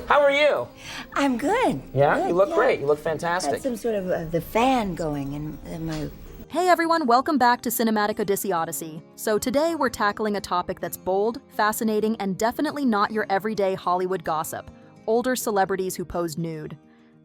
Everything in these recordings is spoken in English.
How are you? I'm good. Yeah? Good, You look yeah. great. You look Got fantastic. some sort of the fan going in my... Hey everyone, welcome back to Cinematic Odyssey. So today we're tackling a topic that's bold, fascinating, and definitely not your everyday Hollywood gossip: older celebrities who posed nude.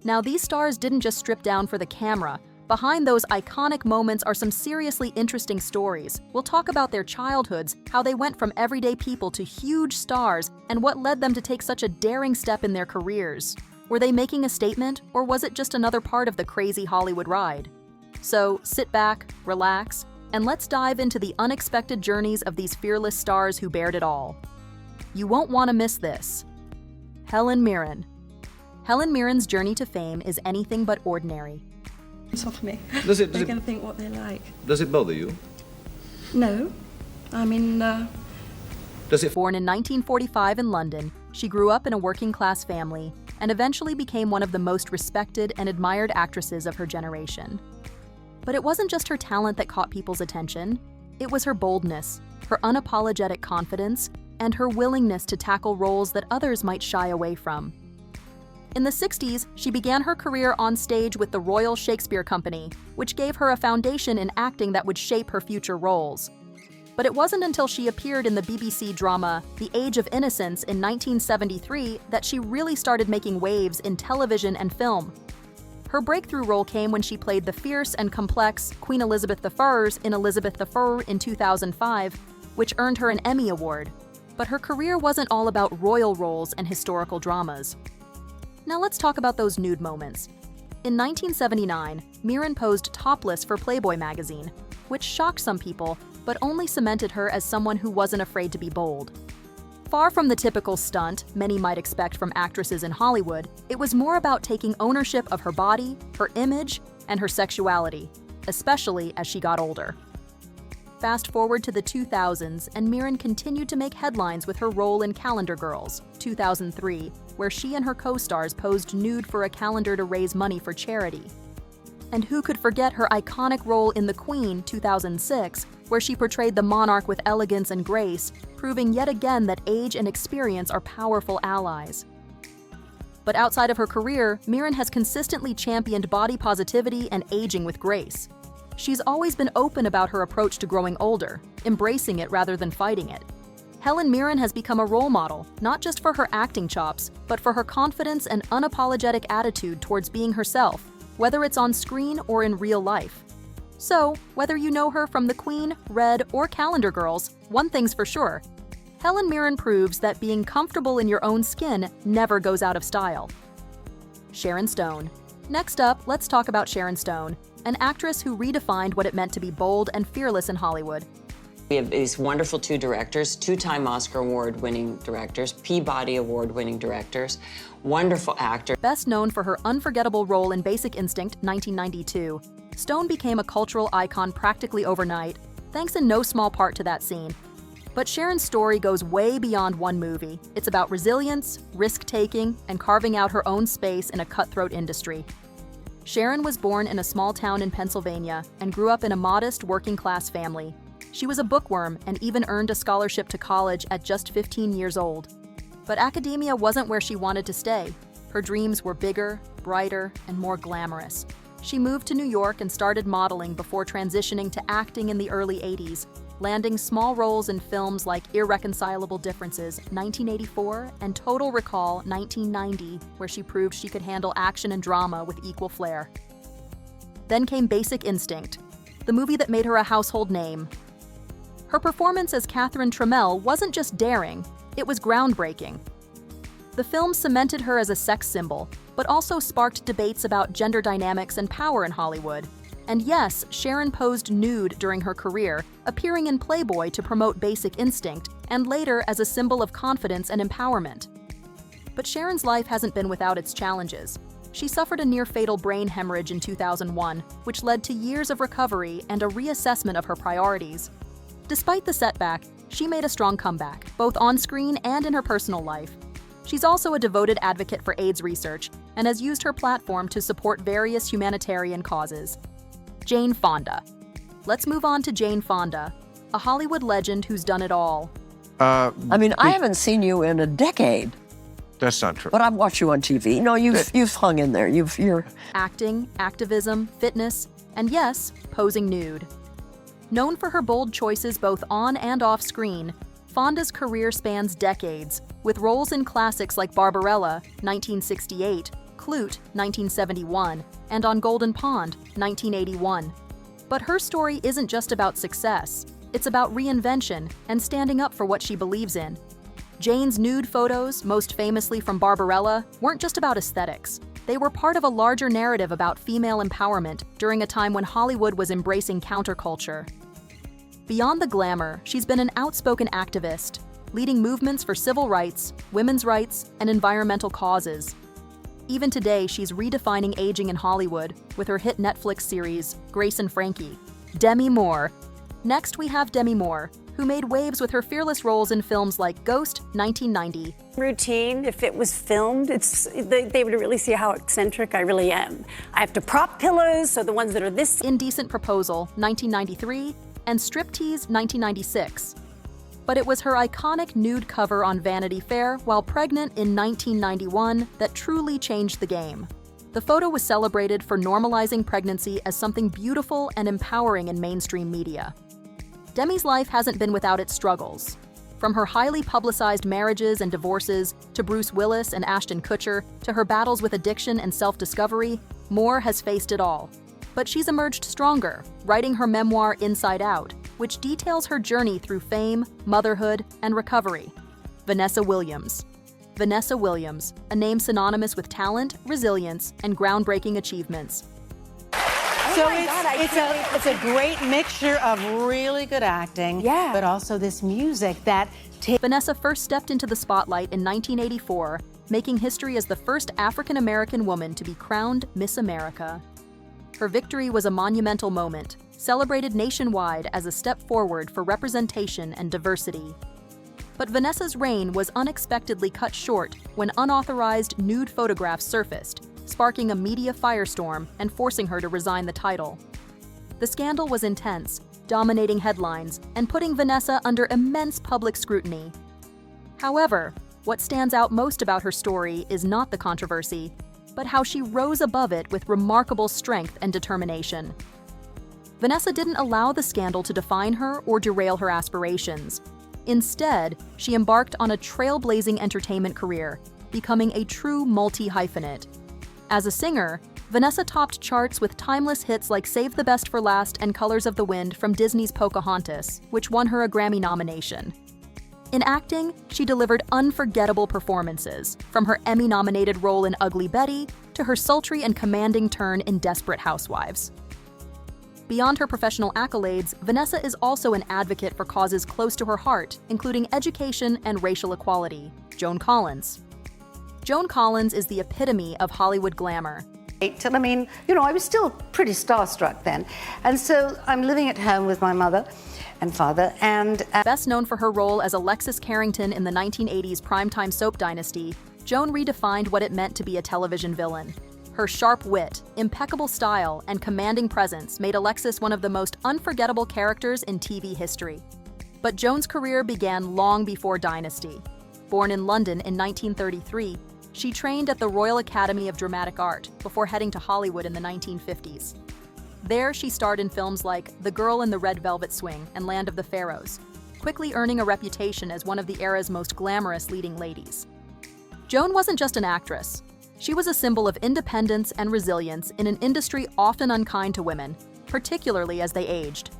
Now, these stars didn't just strip down for the camera. Behind those iconic moments are some seriously interesting stories. We'll talk about their childhoods, how they went from everyday people to huge stars, and what led them to take such a daring step in their careers. Were they making a statement, or was it just another part of the crazy Hollywood ride? So sit back, relax, and let's dive into the unexpected journeys of these fearless stars who bared it all. You won't want to miss this. Helen Mirren. Helen Mirren's journey to fame is anything but ordinary. It's off me. Does it They're going to think what they like. does it bother you? No. I mean, Does it Born in 1945 in London, she grew up in a working-class family and eventually became one of the most respected and admired actresses of her generation. But it wasn't just her talent that caught people's attention. It was her boldness, her unapologetic confidence, and her willingness to tackle roles that others might shy away from. In the 60s, she began her career on stage with the Royal Shakespeare Company, which gave her a foundation in acting that would shape her future roles. But it wasn't until she appeared in the BBC drama The Age of Innocence in 1973 that she really started making waves in television and film. Her breakthrough role came when she played the fierce and complex Queen Elizabeth I in Elizabeth I in 2005, which earned her an Emmy Award. But her career wasn't all about royal roles and historical dramas. Now let's talk about those nude moments. In 1979, Mirren posed topless for Playboy magazine, which shocked some people, but only cemented her as someone who wasn't afraid to be bold. Far from the typical stunt many might expect from actresses in Hollywood, it was more about taking ownership of her body, her image, and her sexuality, especially as she got older. Fast forward to the 2000s, and Mirren continued to make headlines with her role in Calendar Girls, 2003, where she and her co-stars posed nude for a calendar to raise money for charity. And who could forget her iconic role in The Queen, 2006, where she portrayed the monarch with elegance and grace, proving yet again that age and experience are powerful allies. But outside of her career, Mirren has consistently championed body positivity and aging with grace. She's always been open about her approach to growing older, embracing it rather than fighting it. Helen Mirren has become a role model, not just for her acting chops, but for her confidence and unapologetic attitude towards being herself, whether it's on screen or in real life. So, whether you know her from The Queen, Red, or Calendar Girls, one thing's for sure: Helen Mirren proves that being comfortable in your own skin never goes out of style. Sharon Stone. Next up, let's talk about Sharon Stone, an actress who redefined what it meant to be bold and fearless in Hollywood. We have these wonderful two directors, two-time Oscar Award-winning directors, Peabody Award-winning directors, wonderful actors. Best known for her unforgettable role in Basic Instinct, 1992, Stone became a cultural icon practically overnight, thanks in no small part to that scene. But Sharon's story goes way beyond one movie. It's about resilience, risk-taking, and carving out her own space in a cutthroat industry. Sharon was born in a small town in Pennsylvania and grew up in a modest working-class family. She was a bookworm and even earned a scholarship to college at just 15 years old. But academia wasn't where she wanted to stay. Her dreams were bigger, brighter, and more glamorous. She moved to New York and started modeling before transitioning to acting in the early 80s, landing small roles in films like Irreconcilable Differences, 1984, and Total Recall, 1990, where she proved she could handle action and drama with equal flair. Then came Basic Instinct, the movie that made her a household name. Her performance as Catherine Trammell wasn't just daring, it was groundbreaking. The film cemented her as a sex symbol, but also sparked debates about gender dynamics and power in Hollywood. And yes, Sharon posed nude during her career, appearing in Playboy to promote Basic Instinct, and later as a symbol of confidence and empowerment. But Sharon's life hasn't been without its challenges. She suffered a near-fatal brain hemorrhage in 2001, which led to years of recovery and a reassessment of her priorities. Despite the setback, she made a strong comeback, both on screen and in her personal life. She's also a devoted advocate for AIDS research and has used her platform to support various humanitarian causes. Jane Fonda. Let's move on to Jane Fonda, a Hollywood legend who's done it all. I haven't seen you in a decade. That's not true. But I've watched you on TV. No, you've hung in there. You're Acting, activism, fitness, and yes, posing nude. Known for her bold choices both on and off screen, Fonda's career spans decades, with roles in classics like Barbarella, 1968, Clute, 1971, and On Golden Pond, 1981. But her story isn't just about success. It's about reinvention and standing up for what she believes in. Jane's nude photos, most famously from Barbarella, weren't just about aesthetics. They were part of a larger narrative about female empowerment during a time when Hollywood was embracing counterculture. Beyond the glamour, she's been an outspoken activist, leading movements for civil rights, women's rights, and environmental causes. Even today, she's redefining aging in Hollywood with her hit Netflix series, Grace and Frankie. Demi Moore. Next, we have Demi Moore, who made waves with her fearless roles in films like Ghost, 1990. Routine, if it was filmed, they would really see how eccentric I really am. I have to prop pillows, so the ones that are this. Indecent Proposal, 1993, and Striptease, 1996. But it was her iconic nude cover on Vanity Fair while pregnant in 1991 that truly changed the game. The photo was celebrated for normalizing pregnancy as something beautiful and empowering in mainstream media. Demi's life hasn't been without its struggles. From her highly publicized marriages and divorces, to Bruce Willis and Ashton Kutcher, to her battles with addiction and self-discovery, Moore has faced it all. But she's emerged stronger, writing her memoir Inside Out, which details her journey through fame, motherhood, and recovery. Vanessa Williams. Vanessa Williams, a name synonymous with talent, resilience, and groundbreaking achievements. So it's a great mixture of really good acting, but also this music that Vanessa first stepped into the spotlight in 1984, making history as the first African-American woman to be crowned Miss America. Her victory was a monumental moment, celebrated nationwide as a step forward for representation and diversity. But Vanessa's reign was unexpectedly cut short when unauthorized nude photographs surfaced, sparking a media firestorm and forcing her to resign the title. The scandal was intense, dominating headlines and putting Vanessa under immense public scrutiny. However, what stands out most about her story is not the controversy, but how she rose above it with remarkable strength and determination. Vanessa didn't allow the scandal to define her or derail her aspirations. Instead, she embarked on a trailblazing entertainment career, becoming a true multi-hyphenate. As a singer, Vanessa topped charts with timeless hits like Save the Best for Last and Colors of the Wind from Disney's Pocahontas, which won her a Grammy nomination. In acting, she delivered unforgettable performances, from her Emmy-nominated role in Ugly Betty to her sultry and commanding turn in Desperate Housewives. Beyond her professional accolades, Vanessa is also an advocate for causes close to her heart, including education and racial equality. Joan Collins. Joan Collins is the epitome of Hollywood glamour. And I mean, I was still pretty starstruck then. And so I'm living at home with my mother and father, and Best known for her role as Alexis Carrington in the 1980s primetime soap Dynasty, Joan redefined what it meant to be a television villain. Her sharp wit, impeccable style, and commanding presence made Alexis one of the most unforgettable characters in TV history. But Joan's career began long before Dynasty. Born in London in 1933, she trained at the Royal Academy of Dramatic Art before heading to Hollywood in the 1950s. There, she starred in films like The Girl in the Red Velvet Swing and Land of the Pharaohs, quickly earning a reputation as one of the era's most glamorous leading ladies. Joan wasn't just an actress. She was a symbol of independence and resilience in an industry often unkind to women, particularly as they aged.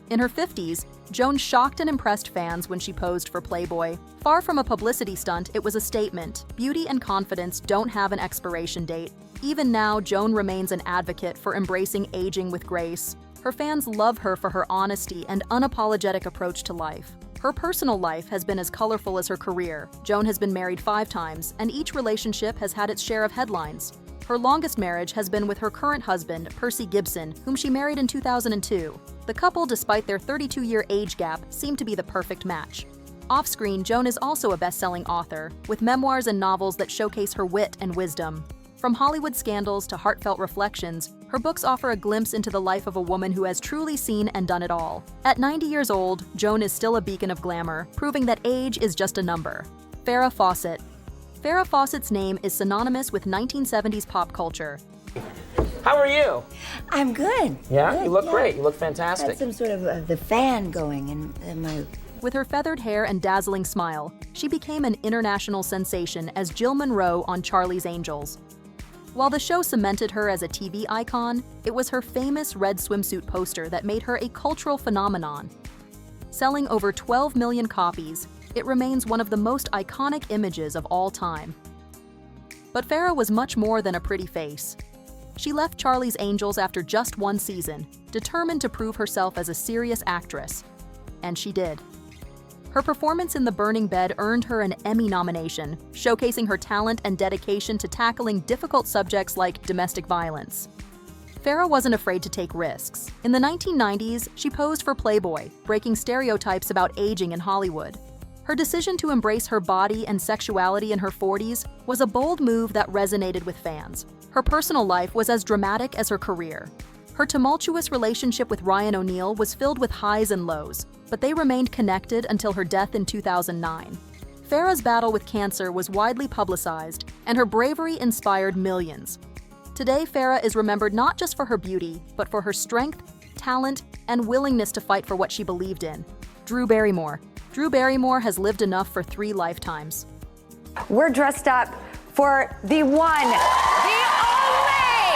In her 50s, Joan shocked and impressed fans when she posed for Playboy. Far from a publicity stunt, it was a statement. Beauty and confidence don't have an expiration date. Even now, Joan remains an advocate for embracing aging with grace. Her fans love her for her honesty and unapologetic approach to life. Her personal life has been as colorful as her career. Joan has been married 5 times, and each relationship has had its share of headlines. Her longest marriage has been with her current husband, Percy Gibson, whom she married in 2002. The couple, despite their 32-year age gap, seem to be the perfect match. Off-screen, Joan is also a best-selling author, with memoirs and novels that showcase her wit and wisdom. From Hollywood scandals to heartfelt reflections, her books offer a glimpse into the life of a woman who has truly seen and done it all. At 90 years old, Joan is still a beacon of glamour, proving that age is just a number. Farrah Fawcett. Farrah Fawcett's name is synonymous with 1970s pop culture. How are you? I'm good. Yeah? Good, You look yeah. great. You look I fantastic. had some sort of the fan going in my... With her feathered hair and dazzling smile, she became an international sensation as Jill Monroe on Charlie's Angels. While the show cemented her as a TV icon, it was her famous red swimsuit poster that made her a cultural phenomenon. Selling over 12 million copies, it remains one of the most iconic images of all time. But Farrah was much more than a pretty face. She left Charlie's Angels after just one season, determined to prove herself as a serious actress. And she did. Her performance in The Burning Bed earned her an Emmy nomination, showcasing her talent and dedication to tackling difficult subjects like domestic violence. Farrah wasn't afraid to take risks. In the 1990s, she posed for Playboy, breaking stereotypes about aging in Hollywood. Her decision to embrace her body and sexuality in her 40s was a bold move that resonated with fans. Her personal life was as dramatic as her career. Her tumultuous relationship with Ryan O'Neal was filled with highs and lows, but they remained connected until her death in 2009. Farrah's battle with cancer was widely publicized, and her bravery inspired millions. Today, Farrah is remembered not just for her beauty, but for her strength, talent, and willingness to fight for what she believed in. Drew Barrymore. Drew Barrymore has lived enough for 3 lifetimes. We're dressed up for the one, the only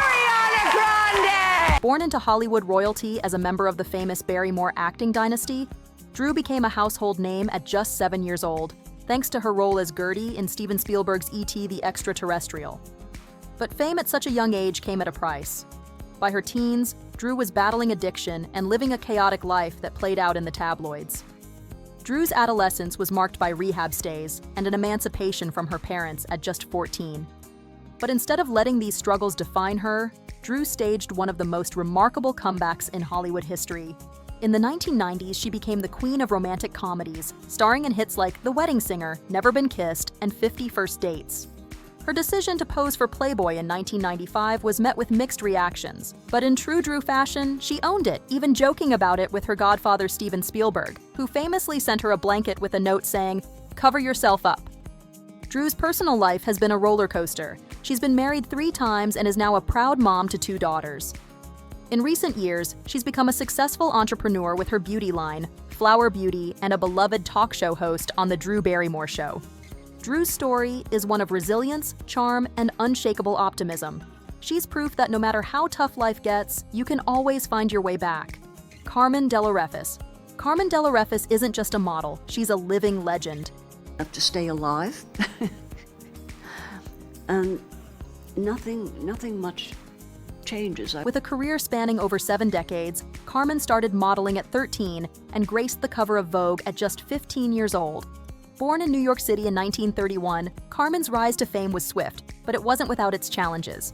Ariana Grande! Born into Hollywood royalty as a member of the famous Barrymore acting dynasty, Drew became a household name at just 7 years old, thanks to her role as Gertie in Steven Spielberg's E.T. the Extraterrestrial. But fame at such a young age came at a price. By her teens, Drew was battling addiction and living a chaotic life that played out in the tabloids. Drew's adolescence was marked by rehab stays and an emancipation from her parents at just 14. But instead of letting these struggles define her, Drew staged one of the most remarkable comebacks in Hollywood history. In the 1990s, she became the queen of romantic comedies, starring in hits like The Wedding Singer, Never Been Kissed, and 50 First Dates. Her decision to pose for Playboy in 1995 was met with mixed reactions, but in true Drew fashion, she owned it, even joking about it with her godfather Steven Spielberg, who famously sent her a blanket with a note saying, "Cover yourself up." Drew's personal life has been a roller coaster. She's been married 3 times and is now a proud mom to 2 daughters. In recent years, she's become a successful entrepreneur with her beauty line, Flower Beauty, and a beloved talk show host on The Drew Barrymore Show. Drew's story is one of resilience, charm, and unshakable optimism. She's proof that no matter how tough life gets, you can always find your way back. Carmen De La Refis. Carmen De La Refis isn't just a model, she's a living legend. Have to stay alive. And nothing much changes. With a career spanning over 7 decades, Carmen started modeling at 13 and graced the cover of Vogue at just 15 years old. Born in New York City in 1931, Carmen's rise to fame was swift, but it wasn't without its challenges.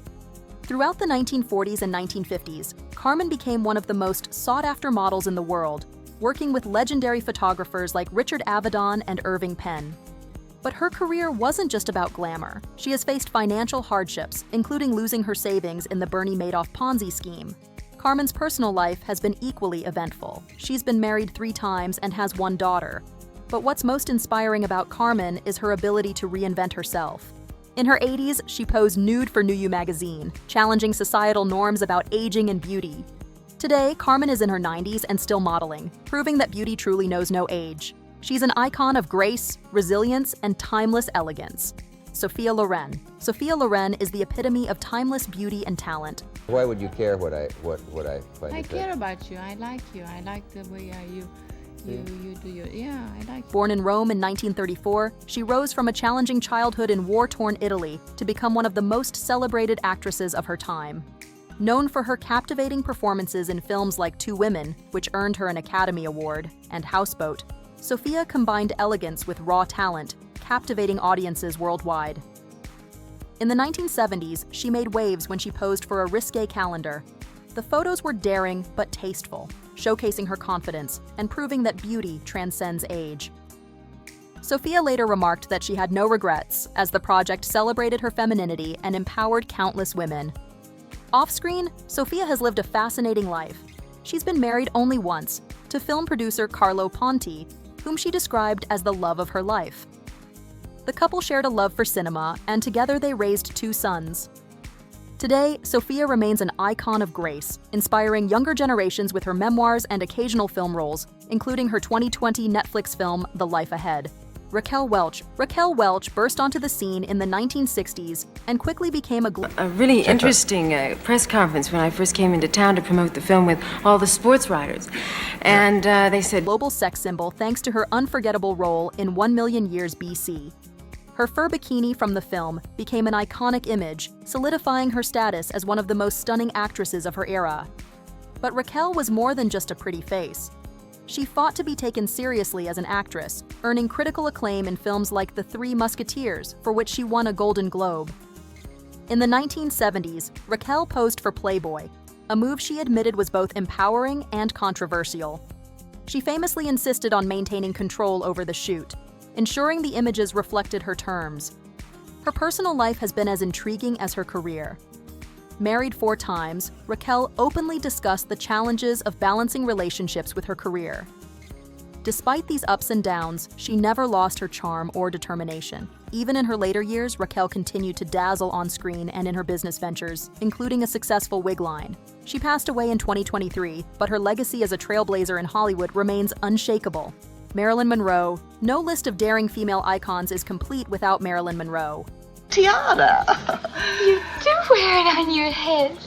Throughout the 1940s and 1950s, Carmen became one of the most sought-after models in the world, working with legendary photographers like Richard Avedon and Irving Penn. But her career wasn't just about glamour. She has faced financial hardships, including losing her savings in the Bernie Madoff Ponzi scheme. Carmen's personal life has been equally eventful. She's been married 3 times and has 1 daughter. But what's most inspiring about Carmen is her ability to reinvent herself. In her 80s, she posed nude for New You magazine, challenging societal norms about aging and beauty. Today, Carmen is in her 90s and still modeling, proving that beauty truly knows no age. She's an icon of grace, resilience, and timeless elegance. Sophia Loren. Sophia Loren is the epitome of timeless beauty and talent. Why would you care what I find? I care about you. I like you. I like the way you do your, yeah, I like. Born in Rome in 1934, she rose from a challenging childhood in war-torn Italy to become one of the most celebrated actresses of her time. Known for her captivating performances in films like Two Women, which earned her an Academy Award, and Houseboat, Sophia combined elegance with raw talent, captivating audiences worldwide. In the 1970s, she made waves when she posed for a risque calendar. The photos were daring but tasteful, showcasing her confidence and proving that beauty transcends age. Sophia later remarked that she had no regrets, as the project celebrated her femininity and empowered countless women. Off-screen, Sophia has lived a fascinating life. She's been married only once, to film producer Carlo Ponti, whom she described as the love of her life. The couple shared a love for cinema, and together they raised 2 sons. Today, Sofia remains an icon of grace, inspiring younger generations with her memoirs and occasional film roles, including her 2020 Netflix film, The Life Ahead. Raquel Welch burst onto the scene in the 1960s and quickly became a really interesting press conference when I first came into town to promote the film with all the sports writers. And they said, global sex symbol thanks to her unforgettable role in 1 Million Years BC. Her fur bikini from the film became an iconic image, solidifying her status as one of the most stunning actresses of her era. But Raquel was more than just a pretty face. She fought to be taken seriously as an actress, earning critical acclaim in films like The Three Musketeers, for which she won a Golden Globe. In the 1970s, Raquel posed for Playboy, a move she admitted was both empowering and controversial. She famously insisted on maintaining control over the shoot, ensuring the images reflected her terms. Her personal life has been as intriguing as her career. Married 4 times, Raquel openly discussed the challenges of balancing relationships with her career. Despite these ups and downs, she never lost her charm or determination. Even in her later years, Raquel continued to dazzle on screen and in her business ventures, including a successful wig line. She passed away in 2023, but her legacy as a trailblazer in Hollywood remains unshakable. Marilyn Monroe. No list of daring female icons is complete without Marilyn Monroe. Tiara! You do wear it on your head.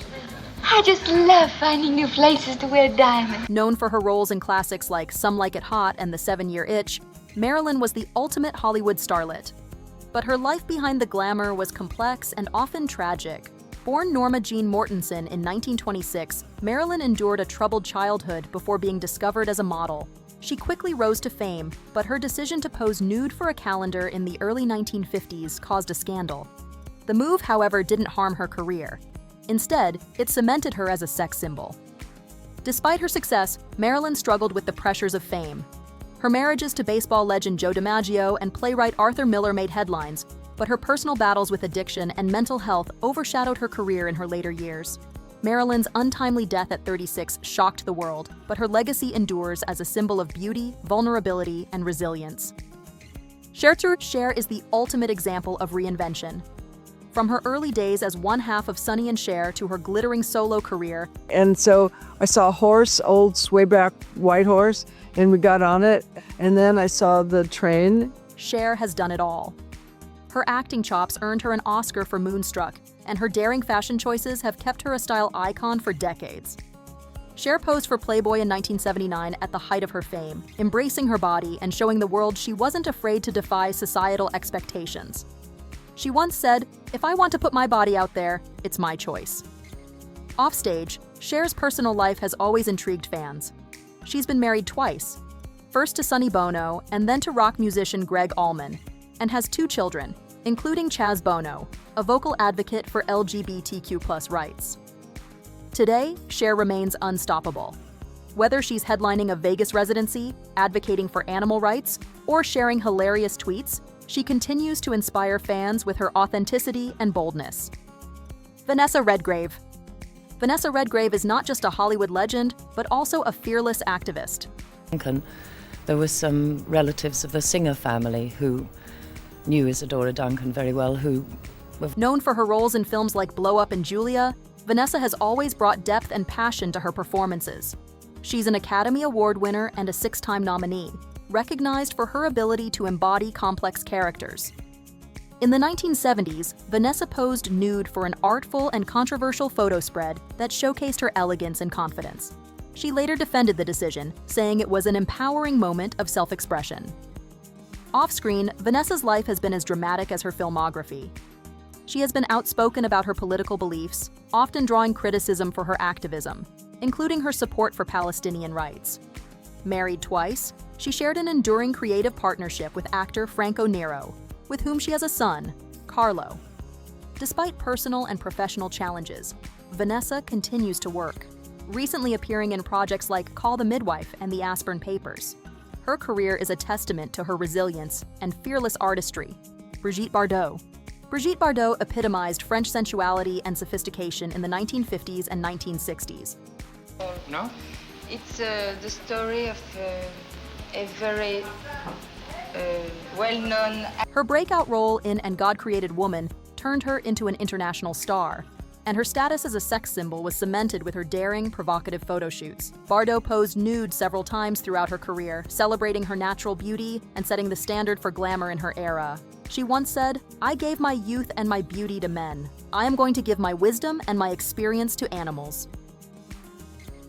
I just love finding new places to wear diamonds. Known for her roles in classics like Some Like It Hot and The 7-Year Itch, Marilyn was the ultimate Hollywood starlet. But her life behind the glamour was complex and often tragic. Born Norma Jean Mortensen in 1926, Marilyn endured a troubled childhood before being discovered as a model. She quickly rose to fame, but her decision to pose nude for a calendar in the early 1950s caused a scandal. The move, however, didn't harm her career. Instead, it cemented her as a sex symbol. Despite her success, Marilyn struggled with the pressures of fame. Her marriages to baseball legend Joe DiMaggio and playwright Arthur Miller made headlines, but her personal battles with addiction and mental health overshadowed her career in her later years. Marilyn's untimely death at 36 shocked the world, but her legacy endures as a symbol of beauty, vulnerability, and resilience. Cher is the ultimate example of reinvention. From her early days as one half of Sonny and Cher to her glittering solo career. And so I saw a horse, old swayback white horse, and we got on it. And then I saw the train. Cher has done it all. Her acting chops earned her an Oscar for Moonstruck, and her daring fashion choices have kept her a style icon for decades. Cher posed for Playboy in 1979 at the height of her fame, embracing her body and showing the world she wasn't afraid to defy societal expectations. She once said, "If I want to put my body out there, it's my choice." Offstage, Cher's personal life has always intrigued fans. She's been married twice, first to Sonny Bono and then to rock musician Greg Allman, and has 2 children, including Chaz Bono, a vocal advocate for LGBTQ+ rights. Today, Cher remains unstoppable. Whether she's headlining a Vegas residency, advocating for animal rights, or sharing hilarious tweets, she continues to inspire fans with her authenticity and boldness. Vanessa Redgrave. Vanessa Redgrave is not just a Hollywood legend, but also a fearless activist. There were some relatives of the Singer family who knew Isadora Duncan very well, who were known for her roles in films like Blow Up and Julia. Vanessa has always brought depth and passion to her performances. She's an Academy Award winner and a 6-time nominee, recognized for her ability to embody complex characters. In the 1970s, Vanessa posed nude for an artful and controversial photo spread that showcased her elegance and confidence. She later defended the decision, saying it was an empowering moment of self-expression. Off-screen, Vanessa's life has been as dramatic as her filmography. She has been outspoken about her political beliefs, often drawing criticism for her activism, including her support for Palestinian rights. Married twice, she shared an enduring creative partnership with actor Franco Nero, with whom she has a son, Carlo. Despite personal and professional challenges, Vanessa continues to work, recently appearing in projects like Call the Midwife and The Aspirin Papers. Her career is a testament to her resilience and fearless artistry. Brigitte Bardot. Brigitte Bardot epitomized French sensuality and sophistication in the 1950s and 1960s. No? It's the story of a very well-known. Her breakout role in And God Created Woman turned her into an international star, and her status as a sex symbol was cemented with her daring, provocative photo shoots. Bardot posed nude several times throughout her career, celebrating her natural beauty and setting the standard for glamour in her era. She once said, "I gave my youth and my beauty to men. I am going to give my wisdom and my experience to animals."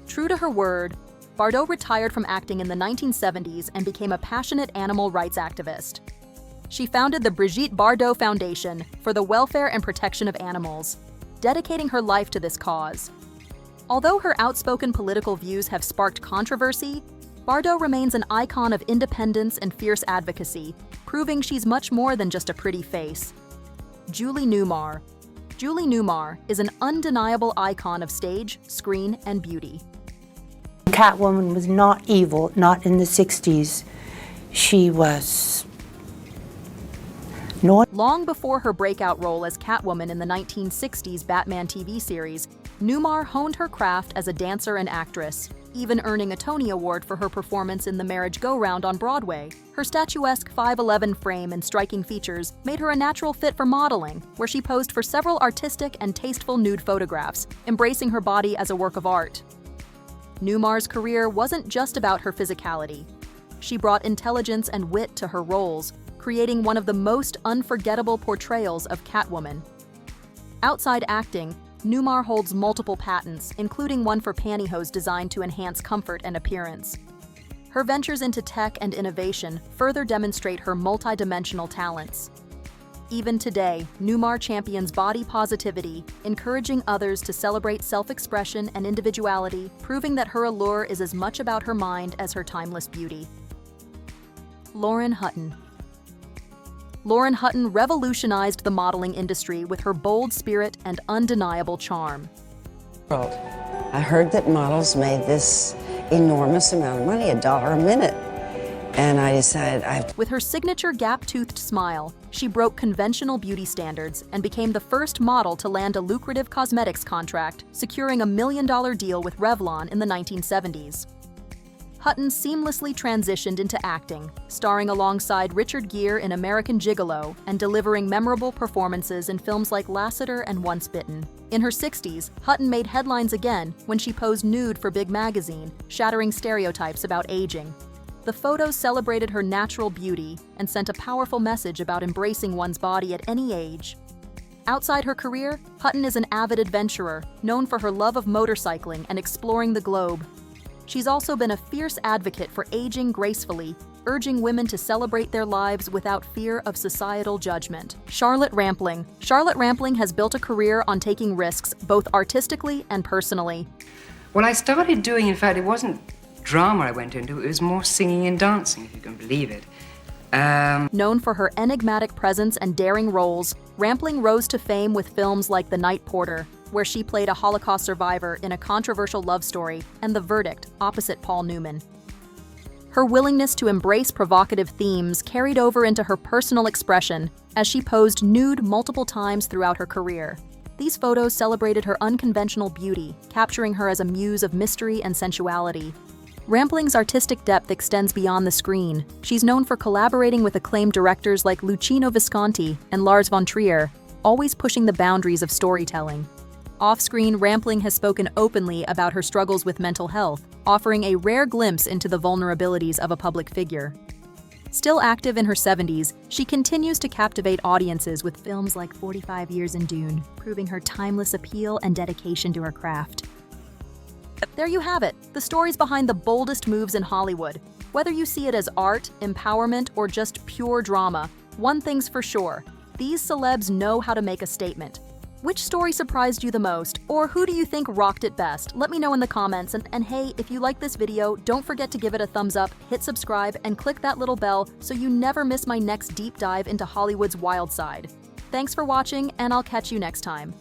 True to her word, Bardot retired from acting in the 1970s and became a passionate animal rights activist. She founded the Brigitte Bardot Foundation for the welfare and protection of animals, dedicating her life to this cause. Although her outspoken political views have sparked controversy, Bardot remains an icon of independence and fierce advocacy, proving she's much more than just a pretty face. Julie Newmar. Julie Newmar is an undeniable icon of stage, screen, and beauty. Catwoman was not evil, not in the 60s. She was Long before her breakout role as Catwoman in the 1960s Batman TV series, Newmar honed her craft as a dancer and actress, even earning a Tony Award for her performance in The Marriage Go-Round on Broadway. Her statuesque 5'11" frame and striking features made her a natural fit for modeling, where she posed for several artistic and tasteful nude photographs, embracing her body as a work of art. Newmar's career wasn't just about her physicality. She brought intelligence and wit to her roles, creating one of the most unforgettable portrayals of Catwoman. Outside acting, Newmar holds multiple patents, including one for pantyhose designed to enhance comfort and appearance. Her ventures into tech and innovation further demonstrate her multidimensional talents. Even today, Newmar champions body positivity, encouraging others to celebrate self-expression and individuality, proving that her allure is as much about her mind as her timeless beauty. Lauren Hutton. Lauren Hutton revolutionized the modeling industry with her bold spirit and undeniable charm. I heard that models made this enormous amount of money, $1 a minute. And I decided With her signature gap-toothed smile, she broke conventional beauty standards and became the first model to land a lucrative cosmetics contract, securing a $1 million deal with Revlon in the 1970s. Hutton seamlessly transitioned into acting, starring alongside Richard Gere in American Gigolo and delivering memorable performances in films like Lassiter and Once Bitten. In her 60s, Hutton made headlines again when she posed nude for Big Magazine, shattering stereotypes about aging. The photos celebrated her natural beauty and sent a powerful message about embracing one's body at any age. Outside her career, Hutton is an avid adventurer, known for her love of motorcycling and exploring the globe. She's also been a fierce advocate for aging gracefully, urging women to celebrate their lives without fear of societal judgment. Charlotte Rampling. Charlotte Rampling has built a career on taking risks, both artistically and personally. Well, I started doing, in fact, it wasn't drama I went into, it was more singing and dancing, if you can believe it. Known for her enigmatic presence and daring roles, Rampling rose to fame with films like The Night Porter, where she played a Holocaust survivor in a controversial love story, and The Verdict, opposite Paul Newman. Her willingness to embrace provocative themes carried over into her personal expression as she posed nude multiple times throughout her career. These photos celebrated her unconventional beauty, capturing her as a muse of mystery and sensuality. Rampling's artistic depth extends beyond the screen. She's known for collaborating with acclaimed directors like Luchino Visconti and Lars von Trier, always pushing the boundaries of storytelling. Off-screen, Rampling has spoken openly about her struggles with mental health, offering a rare glimpse into the vulnerabilities of a public figure. Still active in her 70s, she continues to captivate audiences with films like 45 Years in Dune, proving her timeless appeal and dedication to her craft. There you have it, the stories behind the boldest moves in Hollywood. Whether you see it as art, empowerment, or just pure drama, one thing's for sure, these celebs know how to make a statement. Which story surprised you the most, or who do you think rocked it best? Let me know in the comments, and hey, if you like this video, don't forget to give it a thumbs up, hit subscribe, and click that little bell so you never miss my next deep dive into Hollywood's wild side. Thanks for watching, and I'll catch you next time.